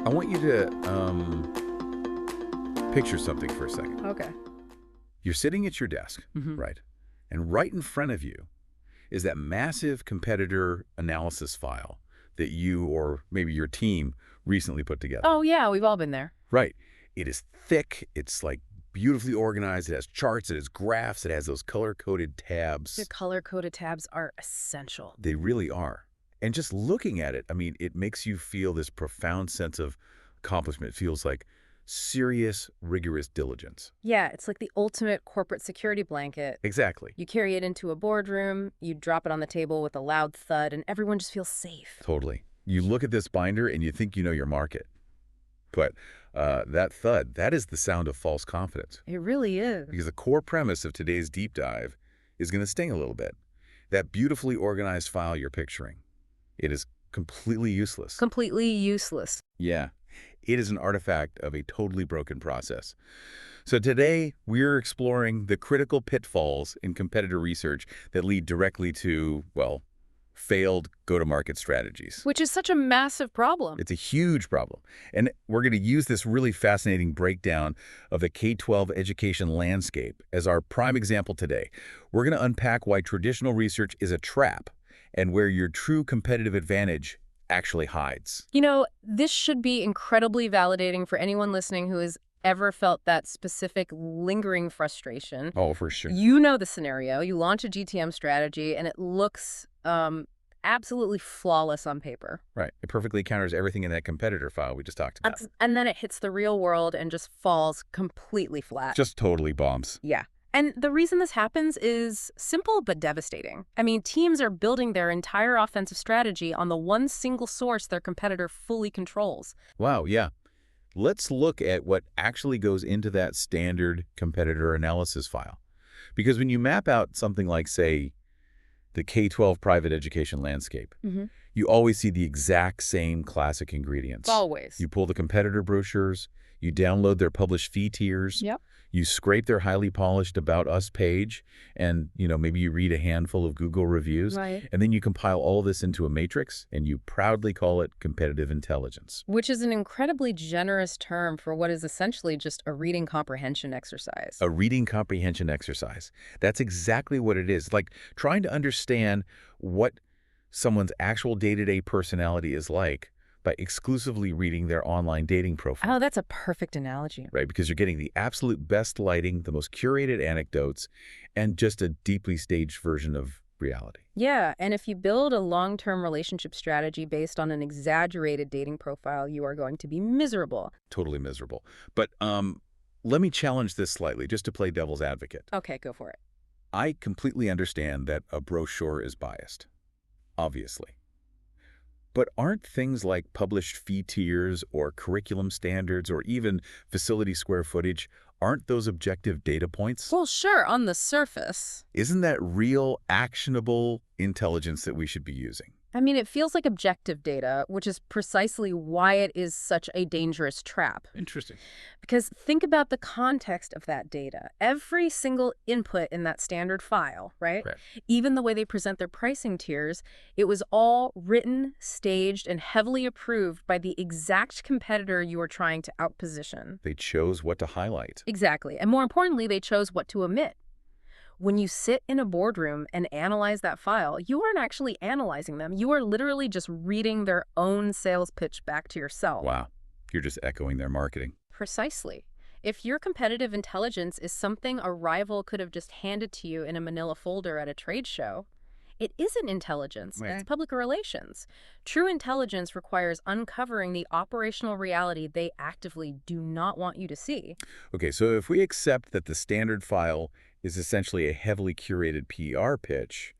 I want you to picture something for a second. Okay. You're sitting at your desk, right? And right in front of you is that massive competitor analysis file that you or maybe your team recently put together. Oh, yeah, we've all been there. Right. It is thick. It's like beautifully organized. It has charts. It has graphs. It has those color-coded tabs. The color-coded tabs are essential. They really are. And just looking at it, I mean, it makes you feel this profound sense of accomplishment. It feels like serious, rigorous diligence. Yeah, it's like the ultimate corporate security blanket. Exactly. You carry it into a boardroom, you drop it on the table with a loud thud, and everyone just feels safe. Totally. You look at this binder and you think you know your market. But that thud, that is the sound of false confidence. It really is. Because the core premise of today's deep dive is going to sting a little bit. That beautifully organized file you're picturing, it is completely useless. Completely useless. Yeah. It is an artifact of a totally broken process. So today, we're exploring the critical pitfalls in competitor research that lead directly to, well, failed go-to-market strategies. Which is such a massive problem. It's a huge problem. And we're going to use this really fascinating breakdown of the K-12 education landscape as our prime example today. We're going to unpack why traditional research is a trap and where your true competitive advantage actually hides. You know, this should be incredibly validating for anyone listening who has ever felt that specific lingering frustration. Oh, for sure. You know the scenario. You launch a GTM strategy, and it looks absolutely flawless on paper. Right. It perfectly counters everything in that competitor file we just talked about. And then it hits the real world and just falls completely flat. Just totally bombs. Yeah. And the reason this happens is simple but devastating. I mean, teams are building their entire offensive strategy on the one single source their competitor fully controls. Wow, yeah. Let's look at what actually goes into that standard competitor analysis file. Because when you map out something like, say, the K-12 private education landscape, you always see the exact same classic ingredients. Always. You pull the competitor brochures, you download their published fee tiers, Yep. you scrape their highly polished About Us page, and maybe you read a handful of Google reviews, Right. and then you compile all this into a matrix, and you proudly call it competitive intelligence. Which is an incredibly generous term for what is essentially just a reading comprehension exercise. A reading comprehension exercise. That's exactly what it is. Like trying to understand what someone's actual day-to-day personality is like by exclusively reading their online dating profile. Oh, that's a perfect analogy. Right, because you're getting the absolute best lighting, the most curated anecdotes, and just a deeply staged version of reality. Yeah, and if you build a long-term relationship strategy based on an exaggerated dating profile, you are going to be miserable. Totally miserable. But let me challenge this slightly, just to play devil's advocate. Okay, go for it. I completely understand that a brochure is biased, obviously. But aren't things like published fee tiers or curriculum standards or even facility square footage, aren't those objective data points? Well, sure, on the surface. Isn't that real, actionable intelligence that we should be using? I mean, it feels like objective data, which is precisely why it is such a dangerous trap. Interesting. Because think about the context of that data. Every single input in that standard file, right? Even the way they present their pricing tiers, it was all written, staged, and heavily approved by the exact competitor you are trying to outposition. They chose what to highlight. Exactly. And more importantly, they chose what to omit. When you sit in a boardroom and analyze that file, you aren't actually analyzing them. You are literally just reading their own sales pitch back to yourself. Wow. You're just echoing their marketing. Precisely. If your competitive intelligence is something a rival could have just handed to you in a manila folder at a trade show, it isn't intelligence. Right. It's public relations. True intelligence requires uncovering the operational reality they actively do not want you to see. Okay, so if we accept that the standard file is essentially a heavily curated PR pitch,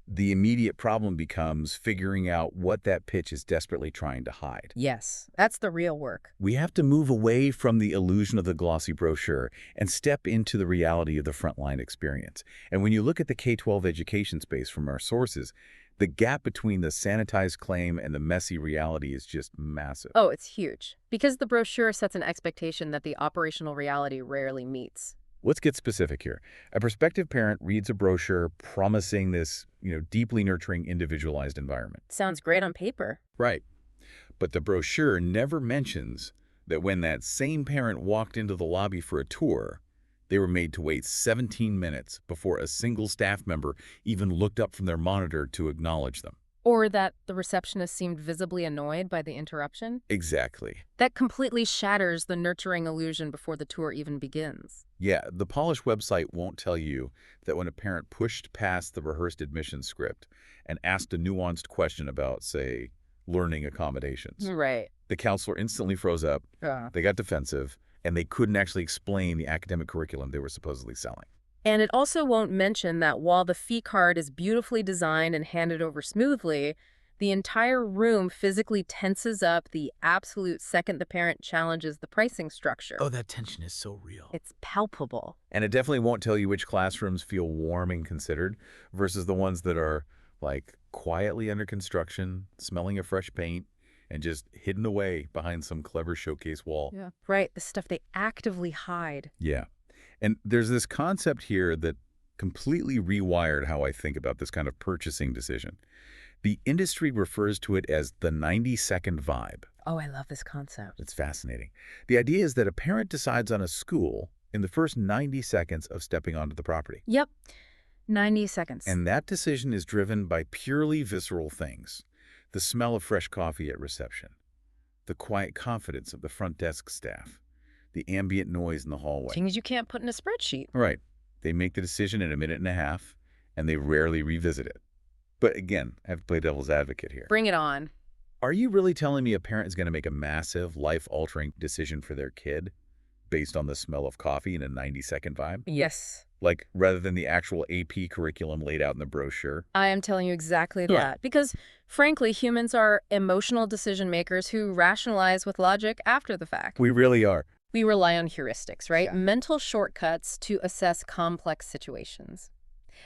the immediate problem becomes figuring out what that pitch is desperately trying to hide. Yes, that's the real work. We have to move away from the illusion of the glossy brochure and step into the reality of the frontline experience. And when you look at the K-12 education space from our sources, the gap between the sanitized claim and the messy reality is just massive. Oh, it's huge. Because the brochure sets an expectation that the operational reality rarely meets. Let's get specific here. A prospective parent reads a brochure promising this, deeply nurturing, individualized environment. Sounds great on paper. Right. But the brochure never mentions that when that same parent walked into the lobby for a tour, they were made to wait 17 minutes before a single staff member even looked up from their monitor to acknowledge them. Or that the receptionist seemed visibly annoyed by the interruption. Exactly. That completely shatters the nurturing illusion before the tour even begins. Yeah, the polished website won't tell you that when a parent pushed past the rehearsed admission script and asked a nuanced question about, say, learning accommodations. Right. The counselor instantly froze up, they got defensive, and they couldn't actually explain the academic curriculum they were supposedly selling. And it also won't mention that while the fee card is beautifully designed and handed over smoothly, the entire room physically tenses up the absolute second the parent challenges the pricing structure. Oh, that tension is so real. It's palpable. And it definitely won't tell you which classrooms feel warm and considered versus the ones that are, like, quietly under construction, smelling of fresh paint, and just hidden away behind some clever showcase wall. Yeah. Right, the stuff they actively hide. Yeah. And there's this concept here that completely rewired how I think about this kind of purchasing decision. The industry refers to it as the 90-second vibe. Oh, I love this concept. It's fascinating. The idea is that a parent decides on a school in the first 90 seconds of stepping onto the property. Yep. 90 seconds. And that decision is driven by purely visceral things. The smell of fresh coffee at reception, the quiet confidence of the front desk staff, the ambient noise in the hallway. Things you can't put in a spreadsheet. Right. They make the decision in a minute and a half, and they rarely revisit it. But again, I have to play devil's advocate here. Bring it on. Are you really telling me a parent is going to make a massive, life-altering decision for their kid based on the smell of coffee in a 90-second vibe? Yes. Like, rather than the actual AP curriculum laid out in the brochure? I am telling you exactly that. Because, frankly, humans are emotional decision makers who rationalize with logic after the fact. We really are. We rely on heuristics, right? Yeah. Mental shortcuts to assess complex situations.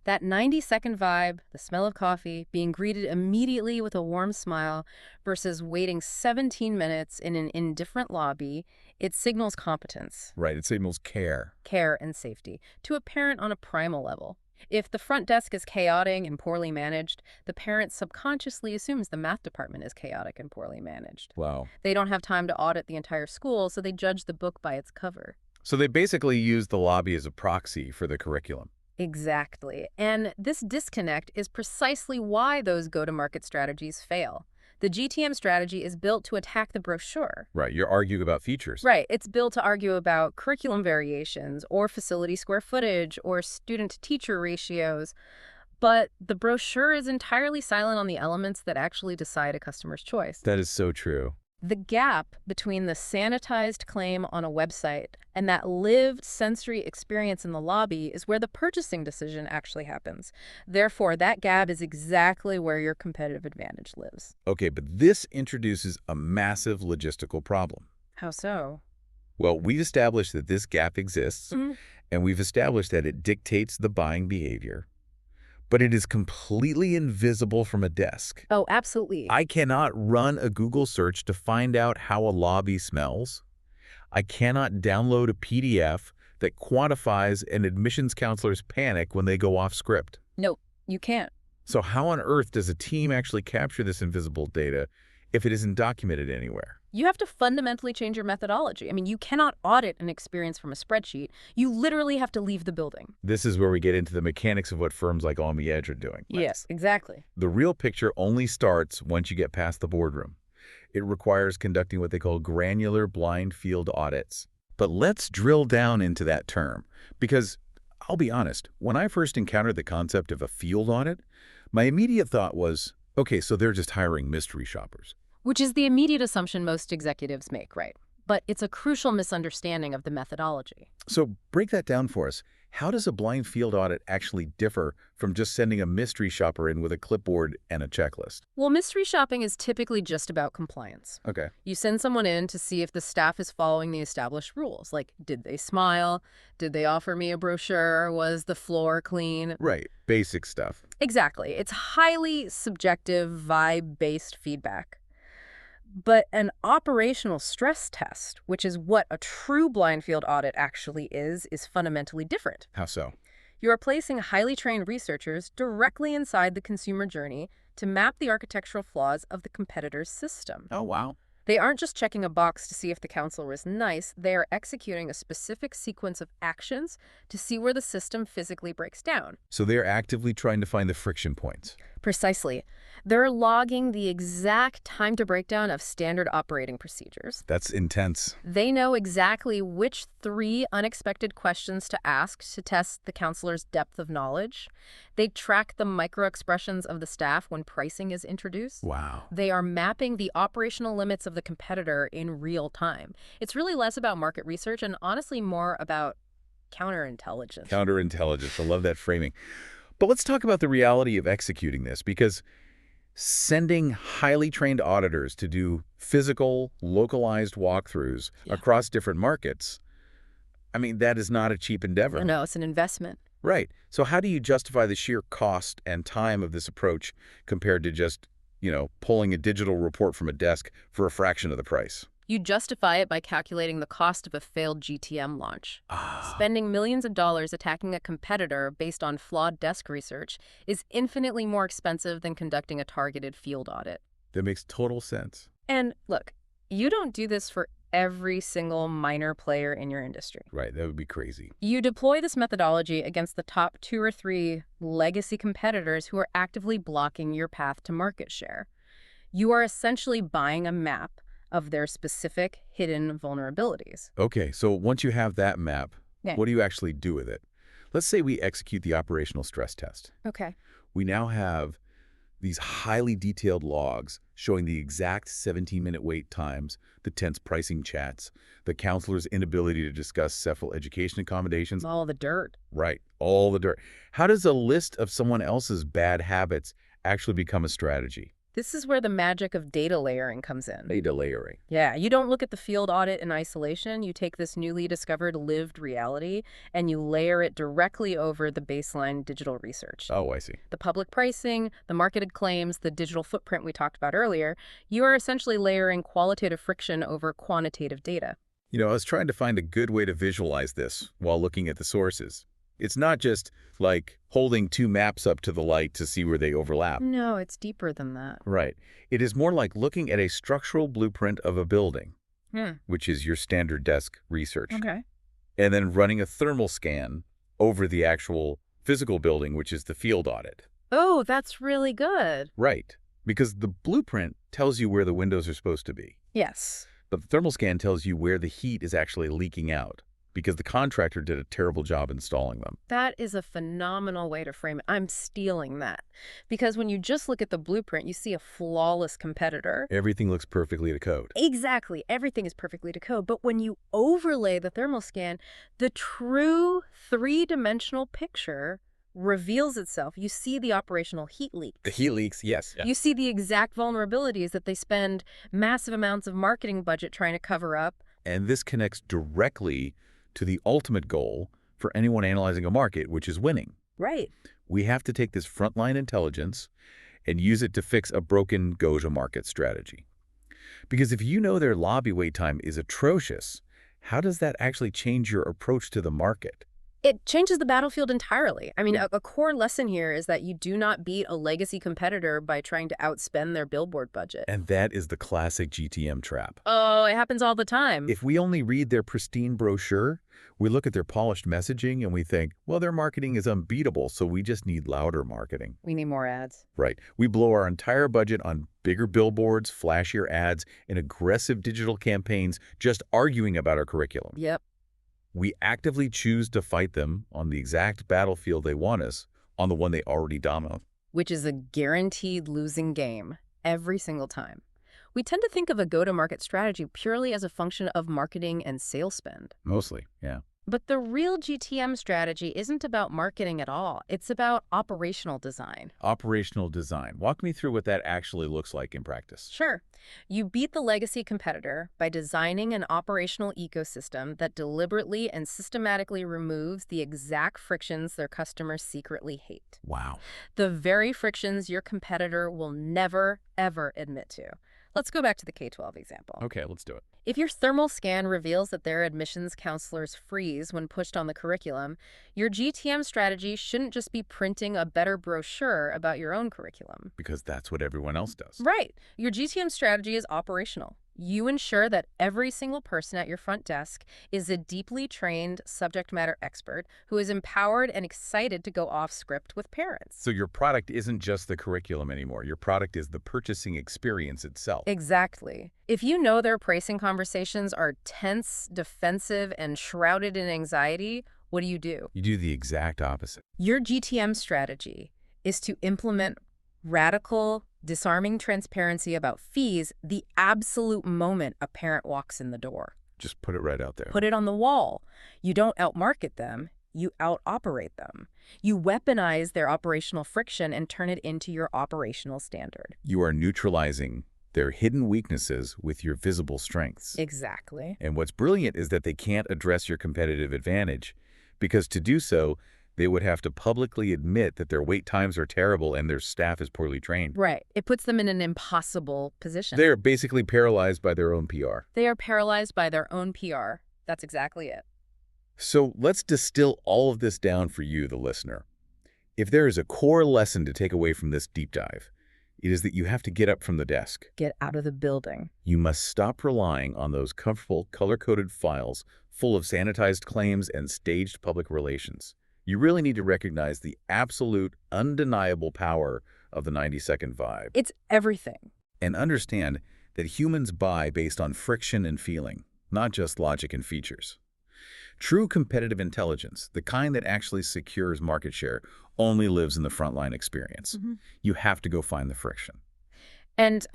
That 90-second vibe, the smell of coffee, being greeted immediately with a warm smile versus waiting 17 minutes in an indifferent lobby, it signals competence. Right, it signals care. Care and safety to a parent on a primal level. If the front desk is chaotic and poorly managed, the parent subconsciously assumes the math department is chaotic and poorly managed. Wow. They don't have time to audit the entire school, so they judge the book by its cover. So they basically use the lobby as a proxy for the curriculum. Exactly. And this disconnect is precisely why those go-to-market strategies fail. The GTM strategy is built to attack the brochure. Right, you're arguing about features. Right. It's built to argue about curriculum variations or facility square footage or student-to-teacher ratios. But the brochure is entirely silent on the elements that actually decide a customer's choice. That is so true. The gap between the sanitized claim on a website and that lived sensory experience in the lobby is where the purchasing decision actually happens. Therefore, that gap is exactly where your competitive advantage lives. Okay, but this introduces a massive logistical problem. How so? Well, we've established that this gap exists, and we've established that it dictates the buying behavior. But it is completely invisible from a desk. Oh, absolutely. I cannot run a Google search to find out how a lobby smells. I cannot download a PDF that quantifies an admissions counselor's panic when they go off script. No, you can't. So how on earth does a team actually capture this invisible data if it isn't documented anywhere? You have to fundamentally change your methodology. I mean, you cannot audit an experience from a spreadsheet. You literally have to leave the building. This is where we get into the mechanics of what firms like Aumi Edge are doing. Yes, exactly. The real picture only starts once you get past the boardroom. It requires conducting what they call granular blind field audits. But let's drill down into that term, because I'll be honest, when I first encountered the concept of a field audit, my immediate thought was, okay, so they're just hiring mystery shoppers. Which is the immediate assumption most executives make, right? But it's a crucial misunderstanding of the methodology. So break that down for us. How does a blind field audit actually differ from just sending a mystery shopper in with a clipboard and a checklist? Well, mystery shopping is typically just about compliance. Okay. You send someone in to see if the staff is following the established rules. Like, did they smile? Did they offer me a brochure? Was the floor clean? Right. Basic stuff. Exactly. It's highly subjective, vibe-based feedback. But an operational stress test, which is what a true blind field audit actually is fundamentally different. How so? You are placing highly trained researchers directly inside the consumer journey to map the architectural flaws of the competitor's system. Oh, wow. They aren't just checking a box to see if the counselor is nice, they are executing a specific sequence of actions to see where the system physically breaks down. So they're actively trying to find the friction points. Precisely. They're logging the exact time to breakdown of standard operating procedures. That's intense. They know exactly which 3 unexpected questions to ask to test the counselor's depth of knowledge. They track the micro-expressions of the staff when pricing is introduced. Wow. They are mapping the operational limits of the competitor in real time. It's really less about market research and honestly more about counterintelligence. Counterintelligence. I love that framing. But let's talk about the reality of executing this, because sending highly trained auditors to do physical, localized walkthroughs across different markets, I mean, that is not a cheap endeavor. No, it's an investment. Right. So how do you justify the sheer cost and time of this approach compared to just, pulling a digital report from a desk for a fraction of the price? You justify it by calculating the cost of a failed GTM launch. Spending millions of dollars attacking a competitor based on flawed desk research is infinitely more expensive than conducting a targeted field audit. That makes total sense. And look, you don't do this for every single minor player in your industry. Right, that would be crazy. You deploy this methodology against the top 2 or 3 legacy competitors who are actively blocking your path to market share. You are essentially buying a map of their specific hidden vulnerabilities. Okay, so once you have that map, what do you actually do with it? Let's say we execute the operational stress test. Okay. We now have these highly detailed logs showing the exact 17-minute wait times, the tense pricing chats, the counselor's inability to discuss Cephal education accommodations. All the dirt. Right, all the dirt. How does a list of someone else's bad habits actually become a strategy? This is where the magic of data layering comes in. Data layering. Yeah, you don't look at the field audit in isolation. You take this newly discovered lived reality and you layer it directly over the baseline digital research. Oh, I see. The public pricing, the marketed claims, the digital footprint we talked about earlier, you are essentially layering qualitative friction over quantitative data. I was trying to find a good way to visualize this while looking at the sources. It's not just like holding 2 maps up to the light to see where they overlap. No, it's deeper than that. Right. It is more like looking at a structural blueprint of a building, which is your standard desk research. Okay. And then running a thermal scan over the actual physical building, which is the field audit. Oh, that's really good. Right. Because the blueprint tells you where the windows are supposed to be. Yes. But the thermal scan tells you where the heat is actually leaking out, because the contractor did a terrible job installing them. That is a phenomenal way to frame it. I'm stealing that. Because when you just look at the blueprint, you see a flawless competitor. Everything looks perfectly to code. Exactly. Everything is perfectly to code. But when you overlay the thermal scan, the true 3-dimensional picture reveals itself. You see the operational heat leaks. The heat leaks, yes. Yeah. You see the exact vulnerabilities that they spend massive amounts of marketing budget trying to cover up. And this connects directly to the ultimate goal for anyone analyzing a market, which is winning. Right. We have to take this frontline intelligence and use it to fix a broken go-to-market strategy. Because if you know their lobby wait time is atrocious, how does that actually change your approach to the market? It changes the battlefield entirely. I mean, a core lesson here is that you do not beat a legacy competitor by trying to outspend their billboard budget. And that is the classic GTM trap. Oh, it happens all the time. If we only read their pristine brochure, we look at their polished messaging and we think, well, their marketing is unbeatable, so we just need louder marketing. We need more ads. Right. We blow our entire budget on bigger billboards, flashier ads, and aggressive digital campaigns just arguing about our curriculum. Yep. We actively choose to fight them on the exact battlefield they want us, on the one they already dominate. Which is a guaranteed losing game every single time. We tend to think of a go-to-market strategy purely as a function of marketing and sales spend. Mostly, yeah. But the real GTM strategy isn't about marketing at all. It's about operational design. Operational design. Walk me through what that actually looks like in practice. Sure. You beat the legacy competitor by designing an operational ecosystem that deliberately and systematically removes the exact frictions their customers secretly hate. Wow. The very frictions your competitor will never, ever admit to. Let's go back to the K-12 example. Okay, let's do it. If your thermal scan reveals that their admissions counselors freeze when pushed on the curriculum, your GTM strategy shouldn't just be printing a better brochure about your own curriculum. Because that's what everyone else does. Right. Your GTM strategy is operational. You ensure that every single person at your front desk is a deeply trained subject matter expert who is empowered and excited to go off script with parents. So your product isn't just the curriculum anymore. Your product is the purchasing experience itself. Exactly. If you know their pricing conversations are tense, defensive, and shrouded in anxiety, what do? You do the exact opposite. Your GTM strategy is to implement radical, disarming transparency about fees the absolute moment a parent walks in the door. Just put it right out there. Put it on the wall. You don't outmarket them. You out-operate them. You weaponize their operational friction and turn it into your operational standard. You are neutralizing their hidden weaknesses with your visible strengths. Exactly. And what's brilliant is that they can't address your competitive advantage, because to do so, they would have to publicly admit that their wait times are terrible and their staff is poorly trained. Right. It puts them in an impossible position. They're basically paralyzed by their own PR. They are paralyzed by their own PR. That's exactly it. So let's distill all of this down for you, the listener. If there is a core lesson to take away from this deep dive, it is that you have to get up from the desk. Get out of the building. You must stop relying on those comfortable, color-coded files full of sanitized claims and staged public relations. You really need to recognize the absolute, undeniable power of the 90-second vibe. It's everything. And understand that humans buy based on friction and feeling, not just logic and features. True competitive intelligence, the kind that actually secures market share, only lives in the frontline experience. You have to go find the friction. And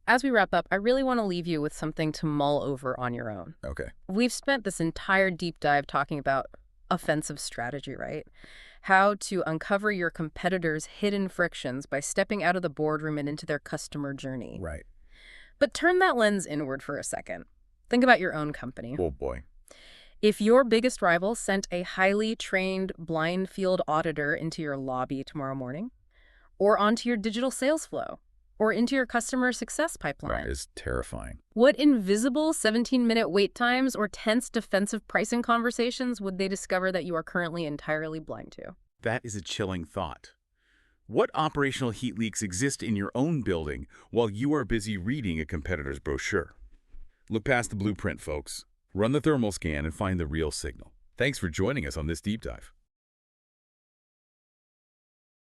as we wrap up, I really want to leave you with something to mull over on your own. Okay. We've spent this entire deep dive talking about offensive strategy, right? How to uncover your competitors' hidden frictions by stepping out of the boardroom and into their customer journey. Right. But turn that lens inward for a second. Think about your own company. Oh, boy. If your biggest rival sent a highly trained blind field auditor into your lobby tomorrow morning, or onto your digital sales flow, or into your customer success pipeline. That is terrifying. What invisible 17-minute wait times or tense defensive pricing conversations would they discover that you are currently entirely blind to? That is a chilling thought. What operational heat leaks exist in your own building while you are busy reading a competitor's brochure? Look past the blueprint, folks. Run the thermal scan and find the real signal. Thanks for joining us on this deep dive.